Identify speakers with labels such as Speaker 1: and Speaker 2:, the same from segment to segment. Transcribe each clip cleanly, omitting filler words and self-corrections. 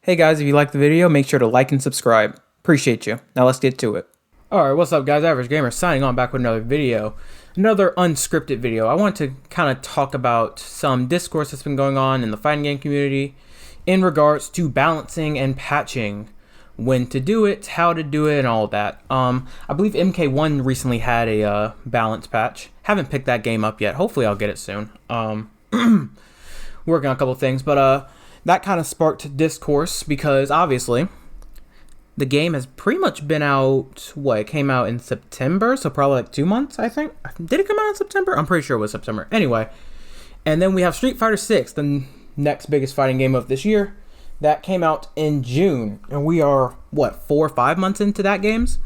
Speaker 1: Hey guys, if you liked the video, make sure to like and subscribe. Appreciate you. Now let's get to it. Alright, what's up guys? Average Gamer signing on back with another video. Another unscripted video. I want to kind of talk about some discourse that's been going on in the fighting game community in regards to balancing and patching. When to do it, how to do it, and all of that. I believe MK1 recently had a balance patch. Haven't picked that game up yet. Hopefully I'll get it soon. Working on a couple things, but that kind of sparked discourse because obviously the game has pretty much been out, it came out in September, so probably like 2 months, I think. Did it come out in September? I'm pretty sure it was September. Anyway, and then we have Street Fighter 6, the next biggest fighting game of this year. That came out in June, and we are, 4 or 5 months into that games?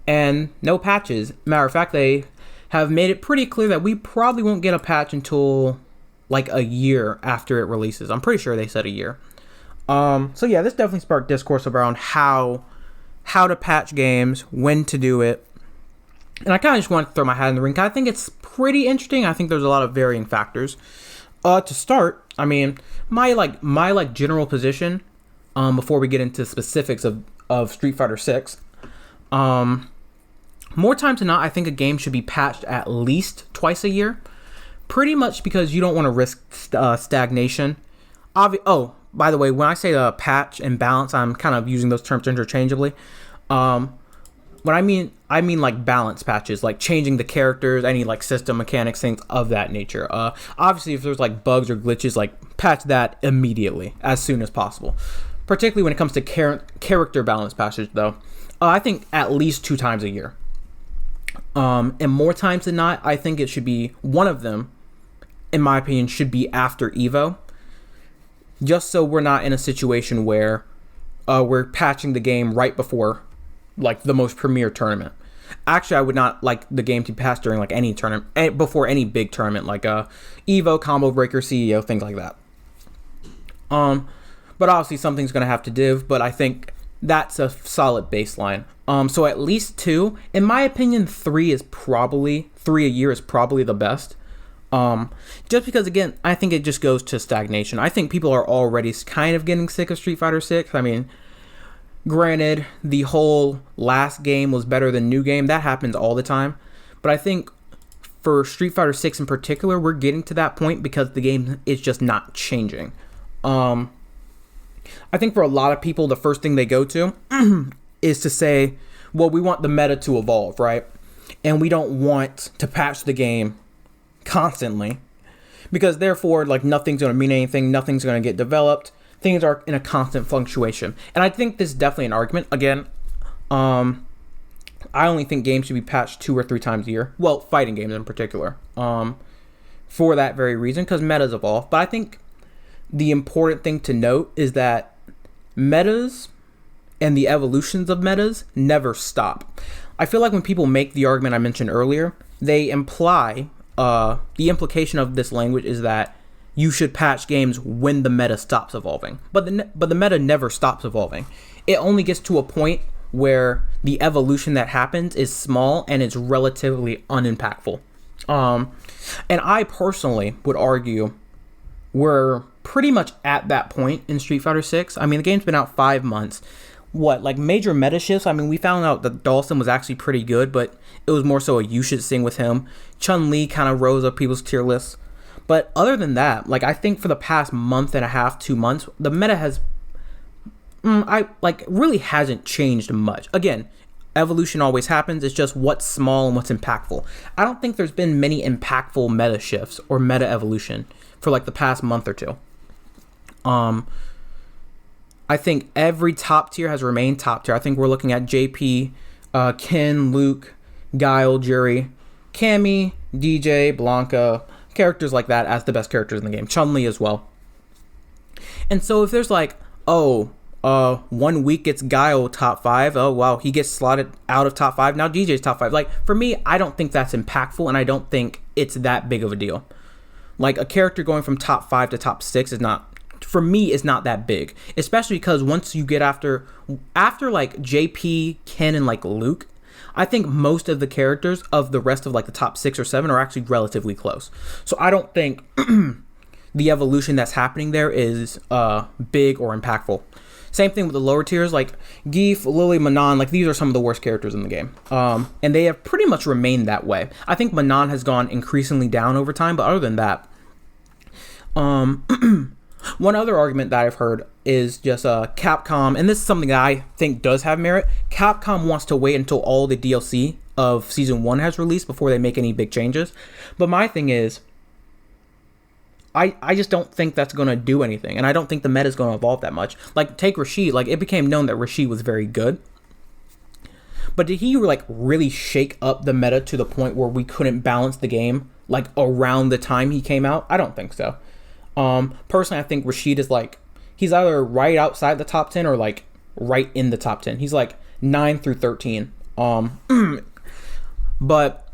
Speaker 1: And no patches. Matter of fact, they have made it pretty clear that we probably won't get a patch until like a year after it releases. I'm pretty sure they said a year. So yeah, this definitely sparked discourse around how to patch games, when to do it. And I kind of just want to throw my hat in the ring. I think it's pretty interesting. I think there's a lot of varying factors. To start, I mean, my general position, before we get into specifics of Street Fighter 6, more times than not, I think a game should be patched at least twice a year. Pretty much because you don't want to risk stagnation. By the way, when I say patch and balance, I'm kind of using those terms interchangeably. What I mean like balance patches, like changing the characters, any like system mechanics, things of that nature. Obviously, if there's like bugs or glitches, like patch that immediately, as soon as possible. Particularly when it comes to character balance patches, though, I think at least 2 times a year. And more times than not, I think it should be one of them. In my opinion, should be after Evo, just so we're not in a situation where we're patching the game right before like the most premier tournament. Actually, I would not like the game to pass during like any tournament, before any big tournament like Evo, Combo Breaker, CEO, things like that. But obviously something's gonna have to div, but I think that's a solid baseline. So at least 2. In my opinion, 3 a year is probably the best. Just because, again, I think it just goes to stagnation. I think people are already kind of getting sick of Street Fighter 6. I mean, granted, the whole last game was better than new game. That happens all the time. But I think for Street Fighter 6 in particular, we're getting to that point because the game is just not changing. I think for a lot of people, the first thing they go to is to say, well, we want the meta to evolve, right? And we don't want to patch the game constantly, because therefore like nothing's going to mean anything, nothing's going to get developed, things are in a constant fluctuation. And I think this is definitely an argument. Again, I only think games should be patched 2 or 3 times a year, well, fighting games in particular, for that very reason, because metas evolve. But I think the important thing to note is that metas and the evolutions of metas never stop. I feel like when people make the argument I mentioned earlier, they imply the implication of this language is that you should patch games when the meta stops evolving. But the meta never stops evolving. It only gets to a point where the evolution that happens is small and it's relatively unimpactful. And I personally would argue we're pretty much at that point in Street Fighter 6. I mean, the game's been out 5 months. Major meta shifts? I mean, we found out that Dawson was actually pretty good, but it was more so a you should sing with him. Chun-Li kind of rose up people's tier lists. But other than that, I think for the past month and a half, 2 months, the meta has, really hasn't changed much. Again, evolution always happens. It's just what's small and what's impactful. I don't think there's been many impactful meta shifts or meta evolution for the past month or 2. I think every top tier has remained top tier. I think we're looking at JP, Ken, Luke, Guile, Jury, Cammy, DJ, Blanca, characters like that as the best characters in the game. Chun-Li as well. And so if there's 1 week it's Guile top 5. Oh, wow, he gets slotted out of top 5. Now DJ's top 5. For me, I don't think that's impactful, and I don't think it's that big of a deal. A character going from top 5 to top 6 is not, for me, is not that big. Especially because once you get after JP, Ken, and Luke, I think most of the characters of the rest of the top 6 or 7 are actually relatively close. So I don't think the evolution that's happening there is big or impactful. Same thing with the lower tiers, like Geef, Lily, Manon, like these are some of the worst characters in the game. And they have pretty much remained that way. I think Manon has gone increasingly down over time, but other than that, one other argument that I've heard is just Capcom, and this is something that I think does have merit. Capcom wants to wait until all the DLC of Season 1 has released before they make any big changes. But my thing is, I just don't think that's going to do anything, and I don't think the meta is going to evolve that much. Like, take Rashid. Like, it became known that Rashid was very good. But did he, like, really shake up the meta to the point where we couldn't balance the game, like, around the time he came out? I don't think so. Personally, I think Rashid is, like, he's either right outside the top 10 or, like, right in the top 10. He's, like, 9 through 13. But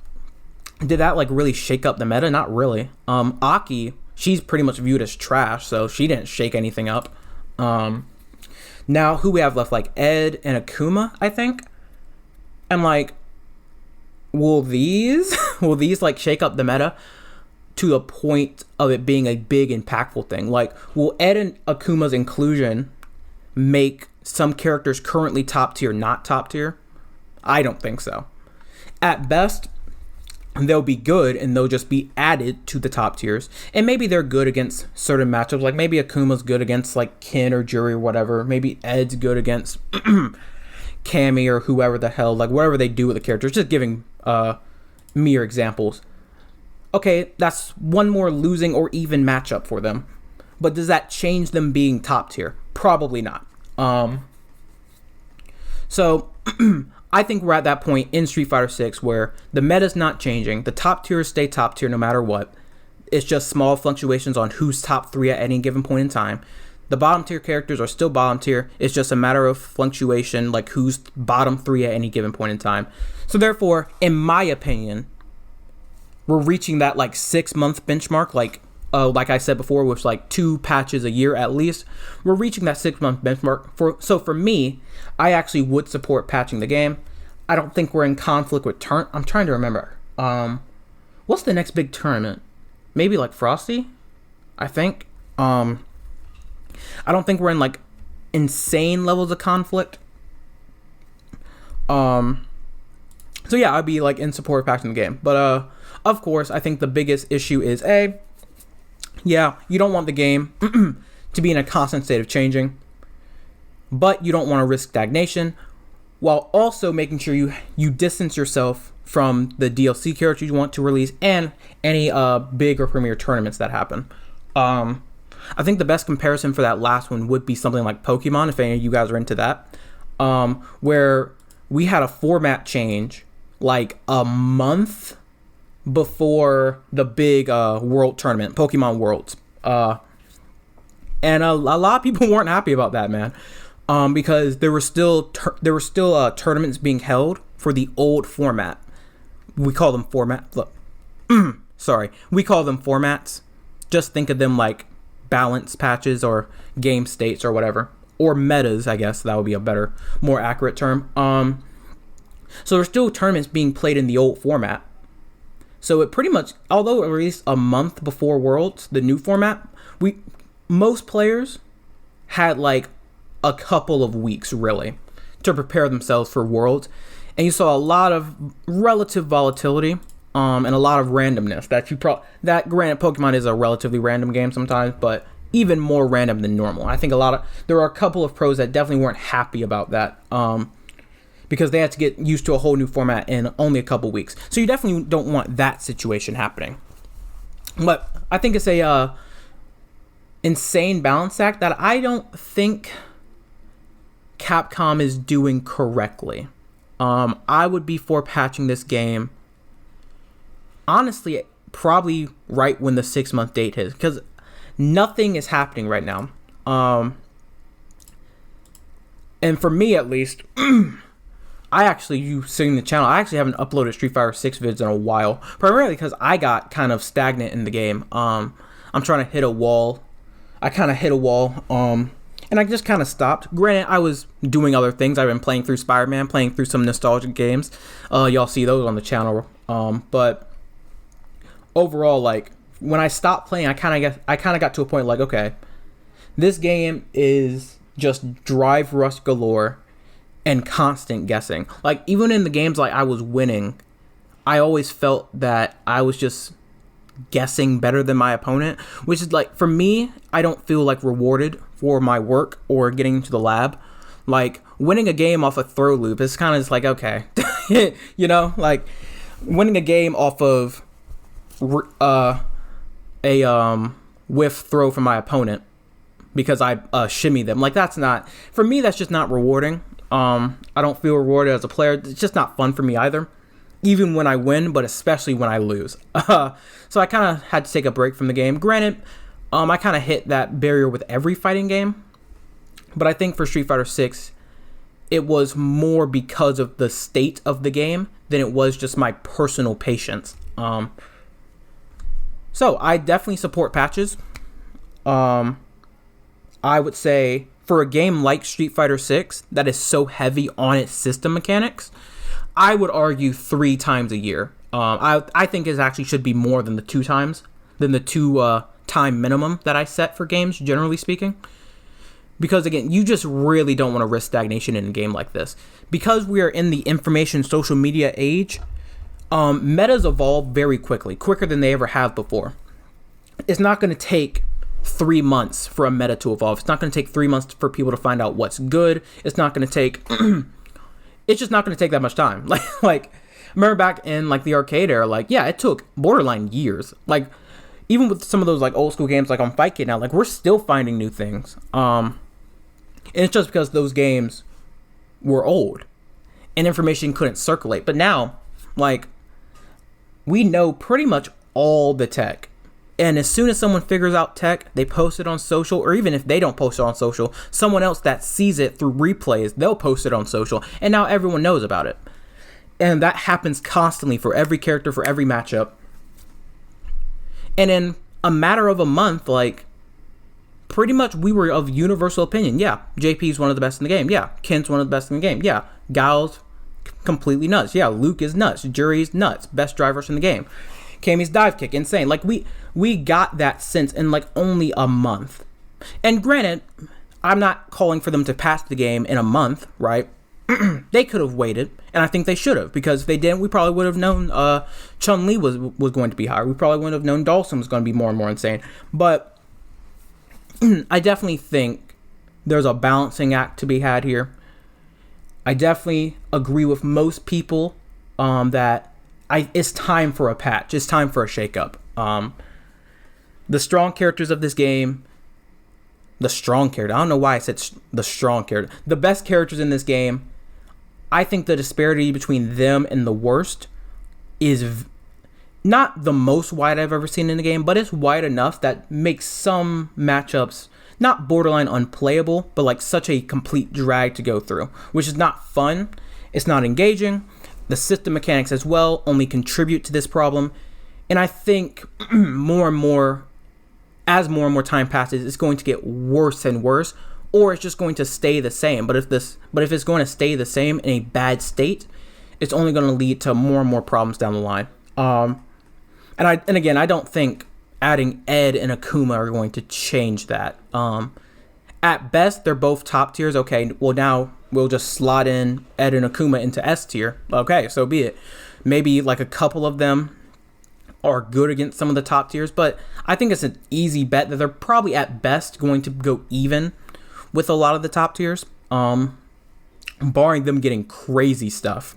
Speaker 1: did that, like, really shake up the meta? Not really. Aki, she's pretty much viewed as trash, so she didn't shake anything up. Now, who we have left? Like, Ed and Akuma, I think? And, like, will these, like, shake up the meta to the point of it being a big, impactful thing? Like, will Ed and Akuma's inclusion make some characters currently top tier not top tier? I don't think so. At best, they'll be good and they'll just be added to the top tiers. And maybe they're good against certain matchups. Like maybe Akuma's good against like Kin or Jury or whatever. Maybe Ed's good against Cammy or whoever the hell. Like whatever they do with the characters. Just giving mere examples. Okay, that's one more losing or even matchup for them. But does that change them being top tier? Probably not. So I think we're at that point in Street Fighter 6 where the meta's not changing. The top tiers stay top tier no matter what. It's just small fluctuations on who's top 3 at any given point in time. The bottom tier characters are still bottom tier. It's just a matter of fluctuation, like who's bottom 3 at any given point in time. So therefore, in my opinion, we're reaching that like 6-month benchmark, like I said before, with like 2 patches a year at least. We're reaching that 6-month benchmark. So for me, I actually would support patching the game. I don't think we're in conflict with I'm trying to remember. What's the next big tournament? Maybe like Frosty, I think. I don't think we're in like insane levels of conflict. So yeah, I'd be like in support of patching the game. But of course, I think the biggest issue is yeah, you don't want the game to be in a constant state of changing, but you don't want to risk stagnation, while also making sure you distance yourself from the DLC characters you want to release and any big or premier tournaments that happen. I think the best comparison for that last one would be something like Pokemon, if any of you guys are into that, where we had a format change like a month before the big world tournament, Pokemon Worlds. And a lot of people weren't happy about that, man. Because there were still tournaments being held for the old format. We call them we call them formats. Just think of them like balance patches or game states or whatever, or metas. I guess that would be a better, more accurate term. So there's still tournaments being played in the old format. So it pretty much, although it released a month before Worlds, the new format, most players had like a couple of weeks really to prepare themselves for Worlds, and you saw a lot of relative volatility and a lot of randomness. That granted, Pokemon is a relatively random game sometimes, but even more random than normal. I think there are a couple of pros that definitely weren't happy about that. Because they had to get used to a whole new format in only a couple weeks. So you definitely don't want that situation happening. But I think it's a insane balance act that I don't think Capcom is doing correctly. I would be for patching this game, honestly, probably right when the 6-month date hits. Because nothing is happening right now. And for me, at least... you've seen the channel, I actually haven't uploaded Street Fighter 6 vids in a while, primarily because I got kind of stagnant in the game. I'm trying to hit a wall. I kind of hit a wall, and I just kind of stopped. Granted, I was doing other things. I've been playing through SpiderMan, playing through some nostalgic games. Y'all see those on the channel. But overall, like, when I stopped playing, I kind of got to a point like, okay, this game is just drive rush galore and constant guessing. Like, even in the games like I was winning, I always felt that I was just guessing better than my opponent, which is like, for me, I don't feel like rewarded for my work or getting into the lab. Like, winning a game off a throw loop is kind of just like, okay, you know, like winning a game off of a whiff throw from my opponent because I shimmy them. Like, that's not, for me, that's just not rewarding. I don't feel rewarded as a player. It's just not fun for me either, even when I win, but especially when I lose. So I kind of had to take a break from the game. Granted, I kind of hit that barrier with every fighting game, but I think for Street Fighter 6, it was more because of the state of the game than it was just my personal patience. So I definitely support patches. I would say for a game like Street Fighter 6 that is so heavy on its system mechanics, I would argue 3 times a year. I think it actually should be more than the 2 times, than the 2 time minimum that I set for games, generally speaking. Because again, you just really don't want to risk stagnation in a game like this. Because we are in the information social media age, metas evolve very quickly, quicker than they ever have before. It's not going to take 3 months for a meta to evolve. It's not going to take 3 months for people to find out what's good. It's not going to take it's just not going to take that much time. Like remember back in like the arcade era, like, yeah, it took borderline years. Like, even with some of those like old school games like on Fight Kit now, like, we're still finding new things. And it's just because those games were old and information couldn't circulate. But now, like, we know pretty much all the tech. And as soon as someone figures out tech, they post it on social, or even if they don't post it on social, someone else that sees it through replays, they'll post it on social. And now everyone knows about it. And that happens constantly for every character, for every matchup. And in a matter of a month, like, pretty much we were of universal opinion. Yeah, JP's one of the best in the game. Yeah, Kent's one of the best in the game. Yeah, Gao's completely nuts. Yeah, Luke is nuts. Jury's nuts. Best drivers in the game. Kami's dive kick, insane. Like, we got that sense in like only a month. And granted, I'm not calling for them to pass the game in a month, right? They could have waited, and I think they should have, because if they didn't, we probably would have known Chun-Li was going to be higher. We probably would have known Dawson was going to be more and more insane. But I definitely think there's a balancing act to be had here. I definitely agree with most people that it's time for a patch. It's time for a shakeup. The strong characters of this game, I don't know why I said the strong character. The best characters in this game, I think the disparity between them and the worst is not the most wide I've ever seen in the game, but it's wide enough that makes some matchups not borderline unplayable, but like such a complete drag to go through, which is not fun. It's not engaging. The system mechanics as well only contribute to this problem. And I think more and more, as more and more time passes, it's going to get worse and worse, or it's just going to stay the same. But if it's going to stay the same in a bad state, it's only going to lead to more and more problems down the line. And again, I don't think adding Ed and Akuma are going to change that. At best, they're both top tiers. Okay, well, now we'll just slot in Ed and Akuma into S tier. Okay, so be it. Maybe like a couple of them are good against some of the top tiers, but I think it's an easy bet that they're probably at best going to go even with a lot of the top tiers, barring them getting crazy stuff,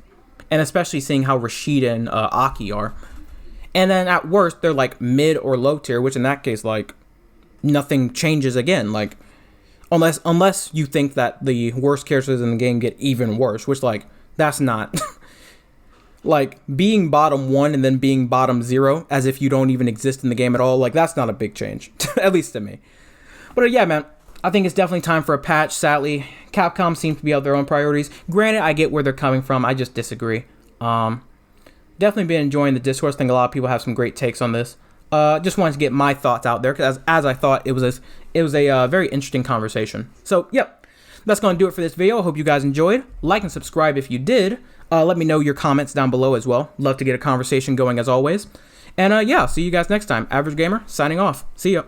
Speaker 1: and especially seeing how Rashida and Aki are. And then at worst, they're like mid or low tier, which in that case, like, nothing changes again. Like, unless you think that the worst characters in the game get even worse, which, like, that's not like being bottom 1 and then being bottom 0 as if you don't even exist in the game at all. Like, that's not a big change, at least to me. But yeah, man, I think it's definitely time for a patch. Sadly, Capcom seems to be out their own priorities. Granted, I get where they're coming from. I just disagree. Definitely been enjoying the discourse. I think a lot of people have some great takes on this. Just wanted to get my thoughts out there, because as I thought it was a very interesting conversation. So, yep, that's going to do it for this video. I hope you guys enjoyed. Like and subscribe if you did. Let me know your comments down below as well. Love to get a conversation going as always. And yeah, see you guys next time. Average Gamer signing off. See ya.